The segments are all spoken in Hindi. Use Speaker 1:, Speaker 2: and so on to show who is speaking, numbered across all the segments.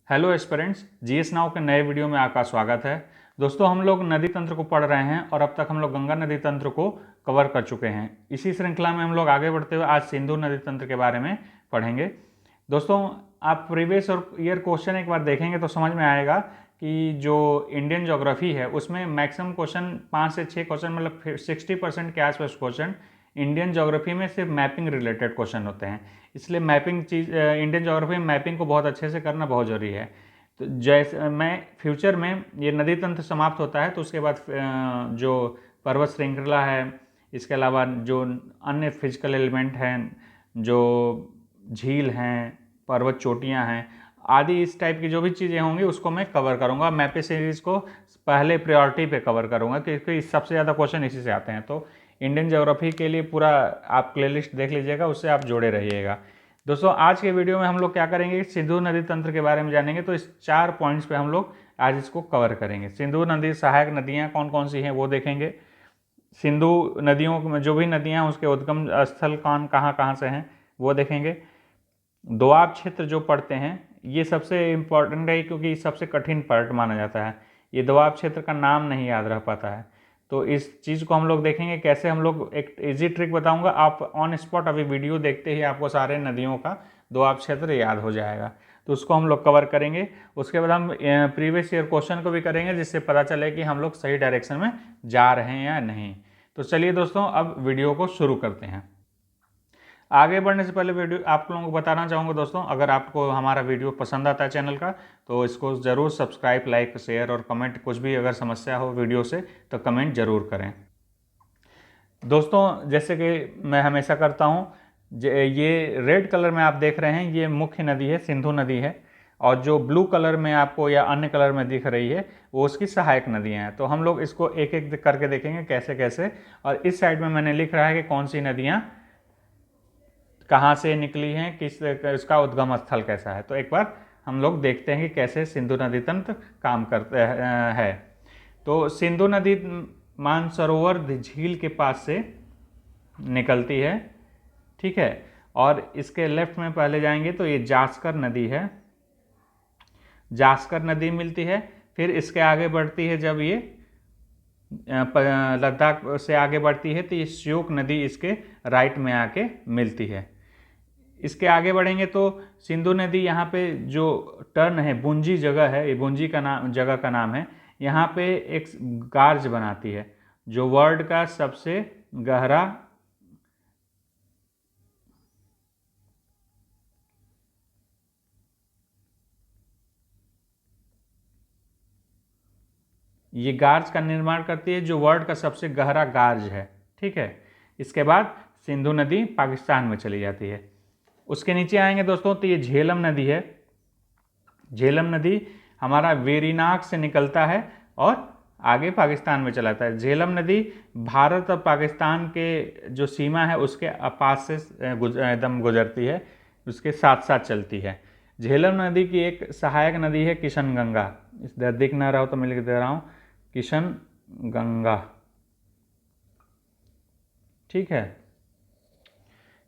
Speaker 1: हेलो एस्पिरेंट्स, जीएस नाउ के नए वीडियो में आपका स्वागत है। दोस्तों, हम लोग नदी तंत्र को पढ़ रहे हैं और अब तक हम लोग गंगा नदी तंत्र को कवर कर चुके हैं। इसी श्रृंखला में हम लोग आगे बढ़ते हुए आज सिंधु नदी तंत्र के बारे में पढ़ेंगे। दोस्तों, आप प्रीवियस ईयर क्वेश्चन एक बार देखेंगे तो समझ में आएगा कि जो इंडियन ज्योग्राफी है उसमें मैक्सिमम क्वेश्चन 5 से 6 क्वेश्चन मतलब 60% के आसपास क्वेश्चन इंडियन ज्योग्राफी में सिर्फ मैपिंग रिलेटेड क्वेश्चन होते हैं। इसलिए मैपिंग इंडियन ज्योग्राफी में मैपिंग को बहुत अच्छे से करना बहुत ज़रूरी है। तो जैसे मैं फ्यूचर में ये नदी तंत्र समाप्त होता है तो उसके बाद जो पर्वत श्रृंखला है, इसके अलावा जो अन्य फिजिकल एलिमेंट हैं, जो झील हैं, पर्वत चोटियाँ हैं आदि, इस टाइप की जो भी चीज़ें होंगी उसको मैं कवर करूँगा। मैपे सीरीज़ को पहले प्रायोरिटी पे कवर करूँगा क्योंकि सबसे ज़्यादा क्वेश्चन इसी से आते हैं। तो इंडियन ज्योग्राफी के लिए पूरा आप प्लेलिस्ट देख लीजिएगा, उससे आप जुड़े रहिएगा। दोस्तों, आज के वीडियो में हम लोग क्या करेंगे, सिंधु नदी तंत्र के बारे में जानेंगे। तो इस 4 पॉइंट्स पे हम लोग आज इसको कवर करेंगे। सिंधु नदी सहायक नदियाँ कौन कौन सी हैं वो देखेंगे। सिंधु नदियों में जो भी नदियाँ हैं उसके उद्गम स्थल कहाँ कहाँ से हैं वो देखेंगे। दोआब क्षेत्र जो पढ़ते हैं ये सबसे इम्पॉर्टेंट है क्योंकि सबसे कठिन पार्ट माना जाता है। ये दोआब क्षेत्र का नाम नहीं याद रह पाता है, तो इस चीज़ को हम लोग देखेंगे कैसे। हम लोग एक इजी ट्रिक बताऊंगा, आप ऑन स्पॉट अभी वीडियो देखते ही आपको सारे नदियों का दोआब क्षेत्र याद हो जाएगा, तो उसको हम लोग कवर करेंगे। उसके बाद हम प्रीवियस ईयर क्वेश्चन को भी करेंगे जिससे पता चले कि हम लोग सही डायरेक्शन में जा रहे हैं या नहीं। तो चलिए दोस्तों, अब वीडियो को शुरू करते हैं। आगे बढ़ने से पहले वीडियो आप लोगों को बताना चाहूँगा दोस्तों, अगर आपको हमारा वीडियो पसंद आता है चैनल का तो इसको ज़रूर सब्सक्राइब, लाइक, शेयर और कमेंट, कुछ भी अगर समस्या हो वीडियो से तो कमेंट ज़रूर करें। दोस्तों, जैसे कि मैं हमेशा करता हूँ, ये रेड कलर में आप देख रहे हैं ये मुख्य नदी है, सिंधु नदी है, और जो ब्लू कलर में आपको या अन्य कलर में दिख रही है वो उसकी सहायक नदियाँ हैं। तो हम लोग इसको एक एक करके देखेंगे कैसे कैसे। और इस साइड में मैंने लिख रहा है कि कौन सी नदियाँ कहाँ से निकली हैं, इसका उद्गम स्थल कैसा है। तो एक बार हम लोग देखते हैं कि कैसे सिंधु नदी तंत्र काम करते है। तो सिंधु नदी मानसरोवर झील के पास से निकलती है, ठीक है। और इसके लेफ्ट में पहले जाएंगे तो ये जास्कर नदी है, जास्कर नदी मिलती है। फिर इसके आगे बढ़ती है, जब ये लद्दाख से आगे बढ़ती है तो ये श्योक नदी इसके राइट में आके मिलती है। इसके आगे बढ़ेंगे तो सिंधु नदी यहाँ पे जो टर्न है, बुंजी जगह है, ये बुंजी का नाम, जगह का नाम है। यहाँ पे एक गार्ज बनाती है जो वर्ल्ड का सबसे गहरा ये गार्ज का निर्माण करती है जो वर्ल्ड का सबसे गहरा गार्ज है, ठीक है। इसके बाद सिंधु नदी पाकिस्तान में चली जाती है। उसके नीचे आएंगे दोस्तों तो ये झेलम नदी है। झेलम नदी हमारा वेरीनाग से निकलता है और आगे पाकिस्तान में चलाता है। झेलम नदी भारत और पाकिस्तान के जो सीमा है उसके पास से एकदम गुजरती है, उसके साथ साथ चलती है। झेलम नदी की एक सहायक नदी है किशन गंगा। इस दर दिख ना रहा हो तो मैं लिख दे रहा हूँ, किशन गंगा, ठीक है।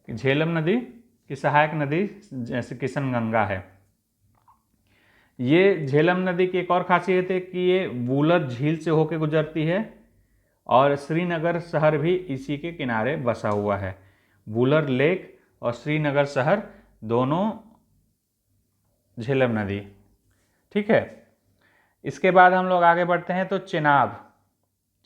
Speaker 1: झेलम नदी की सहायक नदी जैसे किशन गंगा है। ये झेलम नदी की एक और खासियत है कि ये वूलर झील से होकर गुजरती है और श्रीनगर शहर भी इसी के किनारे बसा हुआ है। वूलर लेक और श्रीनगर शहर दोनों झेलम नदी, ठीक है। इसके बाद हम लोग आगे बढ़ते हैं तो चेनाब।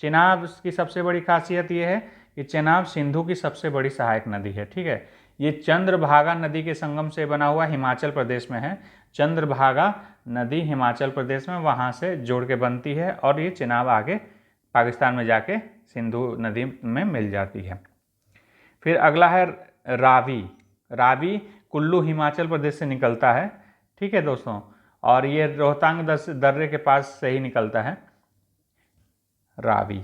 Speaker 1: चेनाब की सबसे बड़ी खासियत ये है कि चेनाब सिंधु की सबसे बड़ी सहायक नदी है, ठीक है। ये चंद्रभागा नदी के संगम से बना हुआ, हिमाचल प्रदेश में है। चंद्रभागा नदी हिमाचल प्रदेश में, वहाँ से जोड़ के बनती है और ये चेनाब आगे पाकिस्तान में जाके सिंधु नदी में मिल जाती है। फिर अगला है रावी। रावी कुल्लू हिमाचल प्रदेश से निकलता है, ठीक है दोस्तों, और ये रोहतांग दर्रे के पास से ही निकलता है रावी।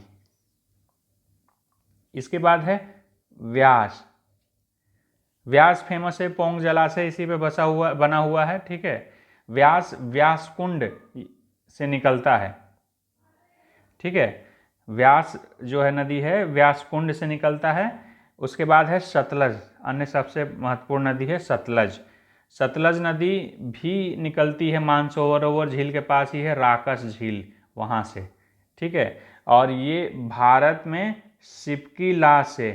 Speaker 1: इसके बाद है व्यास। व्यास फेमस है, पोंग जलाशय इसी पे बना हुआ है, ठीक है। व्यास व्यासकुंड से निकलता है, ठीक है। व्यास जो है नदी है व्यासकुंड से निकलता है। उसके बाद है सतलज, अन्य सबसे महत्वपूर्ण नदी है सतलज। सतलज नदी भी निकलती है मानसरोवर झील के पास ही है, राकस झील वहाँ से, ठीक है। और ये भारत में शिपकीला से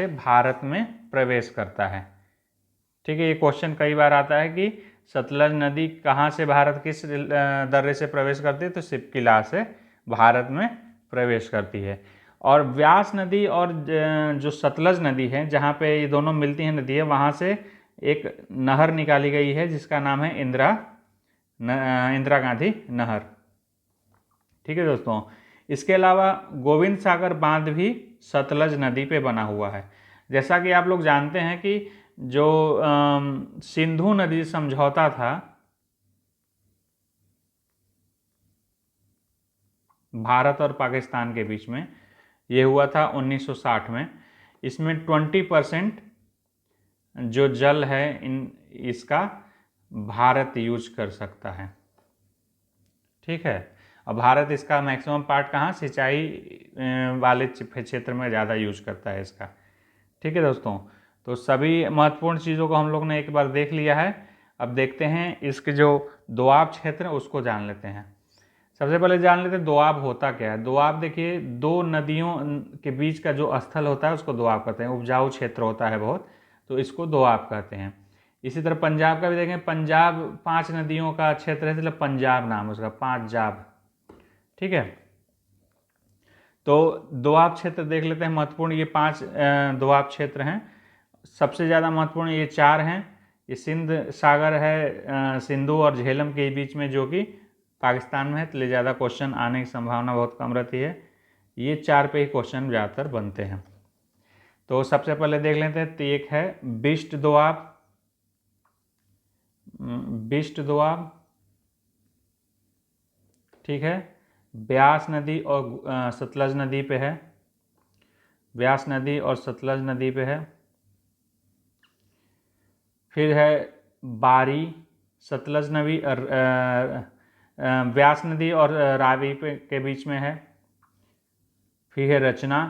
Speaker 1: भारत में प्रवेश करता है, ठीक है। ये क्वेश्चन कई बार आता है कि सतलज नदी कहाँ से भारत किस दर्रे से प्रवेश करती है, तो शिपकीला से भारत में प्रवेश करती है। और व्यास नदी और जो सतलज नदी है, जहाँ पे ये दोनों मिलती हैं नदी है, वहाँ से एक नहर निकाली गई है जिसका नाम है इंदिरा गांधी नहर, ठीक है दोस्तों। इसके अलावा गोविंद सागर बांध भी सतलज नदी पे बना हुआ है। जैसा कि आप लोग जानते हैं कि जो सिंधु नदी समझौता था भारत और पाकिस्तान के बीच में, ये हुआ था 1960 में। इसमें 20% जो जल है इसका भारत यूज कर सकता है, ठीक है। और भारत इसका मैक्सिमम पार्ट कहाँ, सिंचाई वाले क्षेत्र में ज़्यादा यूज करता है इसका, ठीक है दोस्तों। तो सभी महत्वपूर्ण चीज़ों को हम लोग ने एक बार देख लिया है। अब देखते हैं इसके जो दोआब क्षेत्र है उसको जान लेते हैं। सबसे पहले जान लेते हैं दोआब होता क्या है। दोआब देखिए, दो नदियों के बीच का जो स्थल होता है उसको दोआब कहते हैं। उपजाऊ क्षेत्र होता है बहुत, तो इसको दोआब कहते हैं। इसी तरह पंजाब का भी देखें, पंजाब 5 नदियों का क्षेत्र है, इसलिए पंजाब नाम उसका, पंजाब, ठीक है। तो दोआब क्षेत्र देख लेते हैं महत्वपूर्ण। ये 5 दोआब क्षेत्र हैं। सबसे ज़्यादा महत्वपूर्ण ये 4 हैं। ये सिंध सागर है सिंधु और झेलम के बीच में, जो कि पाकिस्तान में है, तो ज़्यादा क्वेश्चन आने की संभावना बहुत कम रहती है। ये 4 पे ही क्वेश्चन ज़्यादातर बनते हैं। तो सबसे पहले देख लेते हैं। तो एक है बिस्ट दोआब, ठीक है। ब्यास नदी और सतलज नदी पे है, ब्यास नदी और सतलज नदी पे है। फिर है बारी, सतलज नदी और ब्यास नदी और रावी के बीच में है। फिर है रचना,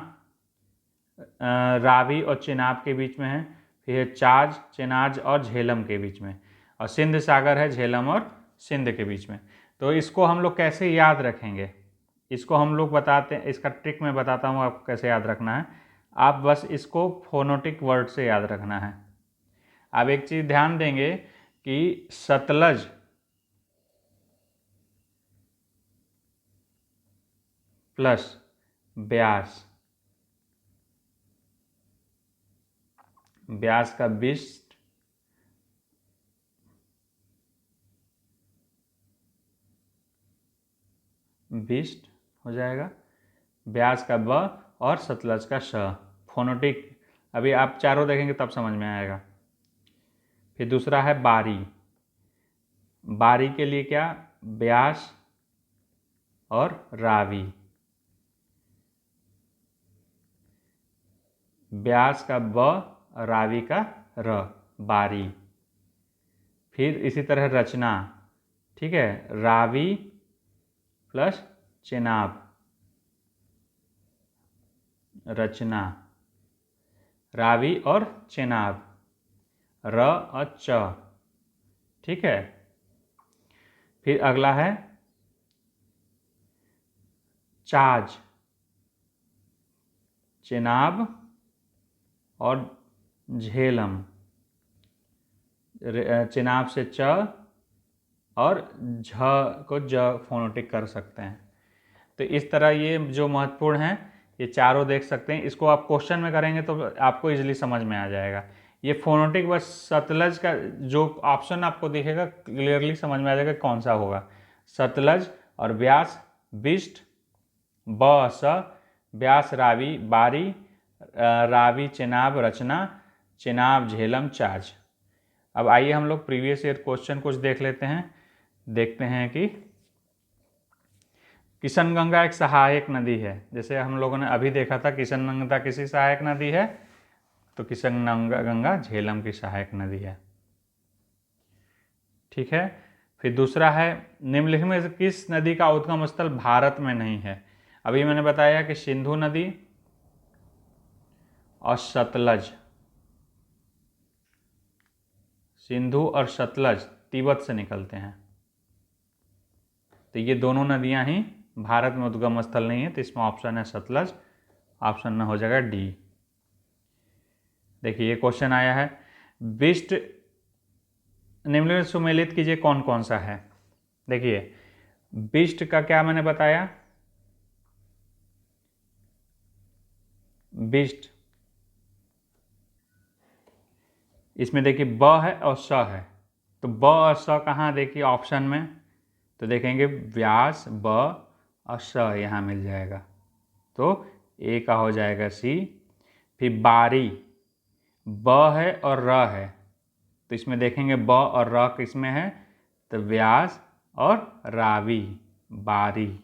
Speaker 1: रावी और चेनाब के बीच में है। फिर है चाज, चेनाज और झेलम के बीच में। और सिंध सागर है झेलम और सिंध के बीच में। तो इसको हम लोग कैसे याद रखेंगे, इसको हम लोग बताते हैं, इसका ट्रिक मैं बताता हूँ आपको कैसे याद रखना है। आप बस इसको फोनोटिक वर्ड से याद रखना है। आप एक चीज़ ध्यान देंगे कि सतलज प्लस ब्यास, ब्यास का बिस्ट हो जाएगा, ब्यास का ब और सतलज का श। फोनोटिक अभी आप चारों देखेंगे तब समझ में आएगा। फिर दूसरा है बारी, बारी के लिए क्या, ब्यास और रावी, ब्यास का ब, रावी का र, बारी। फिर इसी तरह रचना, ठीक है, रावी प्लस चेनाब, रचना, रावी और चेनाब, र और च, ठीक है। फिर अगला है चाज, चेनाब और झेलम, चेनाब से च और झ को ज फोनोटिक कर सकते हैं। तो इस तरह ये जो महत्वपूर्ण हैं ये चारों देख सकते हैं। इसको आप क्वेश्चन में करेंगे तो आपको इजीली समझ में आ जाएगा। ये फोनोटिक बस सतलज का जो ऑप्शन आपको दिखेगा क्लियरली समझ में आ जाएगा कौन सा होगा। सतलज और ब्यास बिस्ट, ब स, ब्यास रावी बारी, रावी चेनाब रचना, चेनाब झेलम चाज। अब आइए हम लोग प्रीवियस ईयर क्वेश्चन कुछ देख लेते हैं। देखते हैं कि किशनगंगा एक सहायक नदी है। जैसे हम लोगों ने अभी देखा था किशनगंगा किसी सहायक नदी है, तो किशनगंगा झेलम की सहायक नदी है, ठीक है। फिर दूसरा है निम्नलिखित में से किस नदी का उद्गम स्थल भारत में नहीं है। अभी मैंने बताया कि सिंधु नदी और सतलज, सिंधु और सतलज तिब्बत से निकलते हैं, तो ये दोनों नदियां ही भारत में उद्गम स्थल नहीं है, तो इसमें ऑप्शन है सतलज, ऑप्शन में हो जाएगा डी। देखिए ये क्वेश्चन आया है, विशिष्ट निम्नलिखित में सुमेलित कीजिए कौन कौन सा है। देखिए विशिष्ट का क्या मैंने बताया, विशिष्ट इसमें देखिए ब है और स है, तो ब और स कहाँ देखिए ऑप्शन में, तो देखेंगे व्यास ब और स यहाँ मिल जाएगा, तो ए का हो जाएगा सी। फिर बारी ब है और र है, तो इसमें देखेंगे ब और र किसमें है, तो व्यास और रावी, बारी।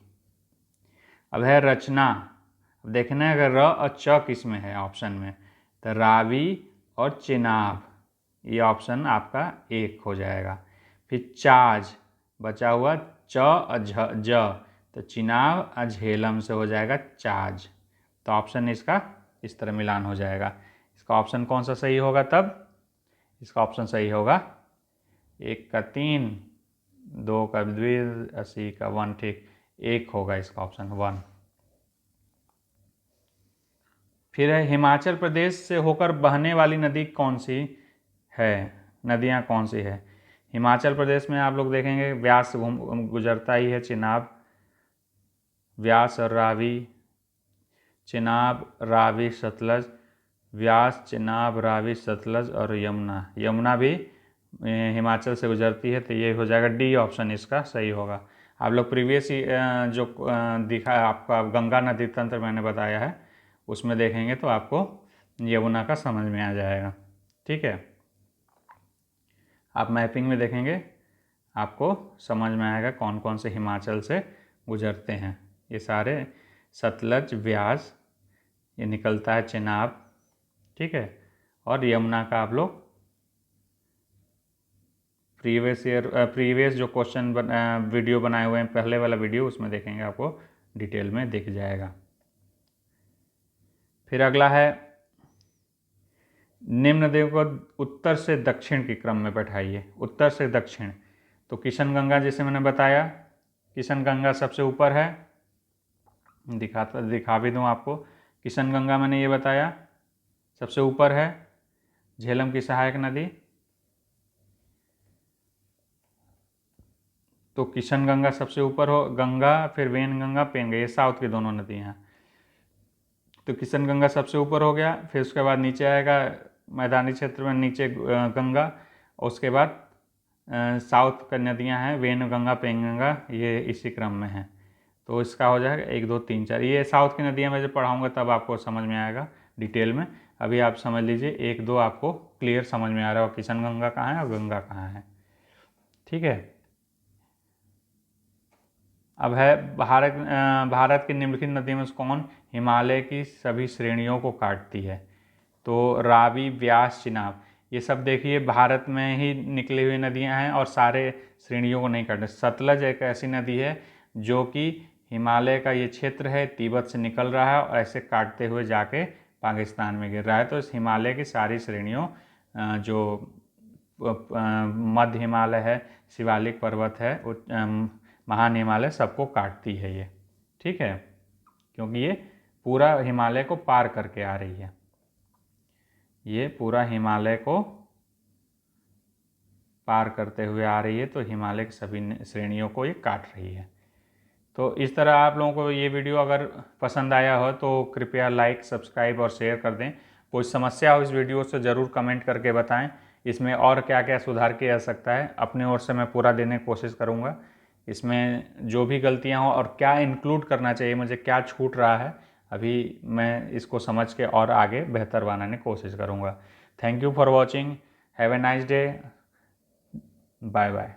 Speaker 1: अब है रचना, अब देखना है अगर र और च किसमें है ऑप्शन में, तो रावी और चिनाब, ये ऑप्शन आपका एक हो जाएगा। फिर चाज बचा हुआ च और ज, तो चिनाब और झेलम से हो जाएगा चाज, तो ऑप्शन इसका इस तरह मिलान हो जाएगा। इसका ऑप्शन कौन सा सही होगा, तब इसका ऑप्शन सही होगा 1 का 3, 2 का 2, 80 का 1, ठीक 1 होगा इसका ऑप्शन 1। फिर है हिमाचल प्रदेश से होकर बहने वाली नदी कौन सी है, नदियाँ कौन सी है। हिमाचल प्रदेश में आप लोग देखेंगे व्यास से गुजरता ही है चिनाब, व्यास और रावी, चिनाब रावी सतलज, व्यास चिनाब रावी सतलज और यमुना, यमुना भी हिमाचल से गुजरती है, तो ये हो जाएगा डी ऑप्शन इसका सही होगा। आप लोग प्रीवियस जो दिखा आपका गंगा नदी तंत्र मैंने बताया है उसमें देखेंगे तो आपको यमुना का समझ में आ जाएगा, ठीक है। आप मैपिंग में देखेंगे आपको समझ में आएगा कौन कौन से हिमाचल से गुजरते हैं। ये सारे सतलज, व्यास, ये निकलता है चिनाब, ठीक है, और यमुना का आप लोग प्रीवियस जो क्वेश्चन वीडियो बनाए हुए हैं, पहले वाला वीडियो, उसमें देखेंगे आपको डिटेल में दिख जाएगा। फिर अगला है निम्न नदियों को उत्तर से दक्षिण के क्रम में बैठाइए, उत्तर से दक्षिण, तो किशनगंगा जैसे मैंने बताया, किशनगंगा सबसे ऊपर है, दिखा भी दूँ आपको, किशनगंगा मैंने ये बताया सबसे ऊपर है। झेलम की सहायक नदी, तो किशनगंगा सबसे ऊपर हो, गंगा, फिर वेनगंगा, पेनगंगा, ये साउथ की दोनों नदियाँ हैं, तो किशनगंगा सबसे ऊपर हो गया। फिर उसके बाद नीचे आएगा मैदानी क्षेत्र में नीचे गंगा, और उसके बाद साउथ की नदियाँ हैं वेनगंगा, पेनगंगा, ये इसी क्रम में है, तो इसका हो जाएगा 1, 2, 3, 4। ये साउथ की नदियाँ मैं जब पढ़ाऊँगा तब आपको समझ में आएगा डिटेल में, अभी आप समझ लीजिए 1, 2 आपको क्लियर समझ में आ रहा है, और किशनगंगा कहाँ है और गंगा कहाँ है, ठीक है। अब है भारत की निम्नलिखित नदियों में से कौन हिमालय की सभी श्रेणियों को काटती है, तो रावी, व्यास, चिनाब, ये सब देखिए भारत में ही निकली हुई नदियां हैं और सारे श्रेणियों को नहीं काटते। सतलज एक ऐसी नदी है जो कि हिमालय का ये क्षेत्र है, तिब्बत से निकल रहा है और ऐसे काटते हुए जाके पाकिस्तान में गिर रहा है, तो इस हिमालय की सारी श्रेणियों जो मध्य हिमालय है, शिवालिक पर्वत है, महान हिमालय, सबको काटती है ये, ठीक है, क्योंकि ये पूरा हिमालय को पार करके आ रही है, ये पूरा हिमालय को पार करते हुए आ रही है, तो हिमालय की सभी श्रेणियों को ये काट रही है। तो इस तरह आप लोगों को ये वीडियो अगर पसंद आया हो तो कृपया लाइक, सब्सक्राइब और शेयर कर दें। कोई समस्या हो इस वीडियो से ज़रूर कमेंट करके बताएं, इसमें और क्या क्या सुधार किया जा सकता है, अपनी ओर से मैं पूरा देने की कोशिश करूँगा। इसमें जो भी गलतियाँ हों और क्या इंक्लूड करना चाहिए, मुझे क्या छूट रहा है, अभी मैं इसको समझ के और आगे बेहतर बनाने की कोशिश करूँगा। Thank you for watching, have a nice day, bye bye.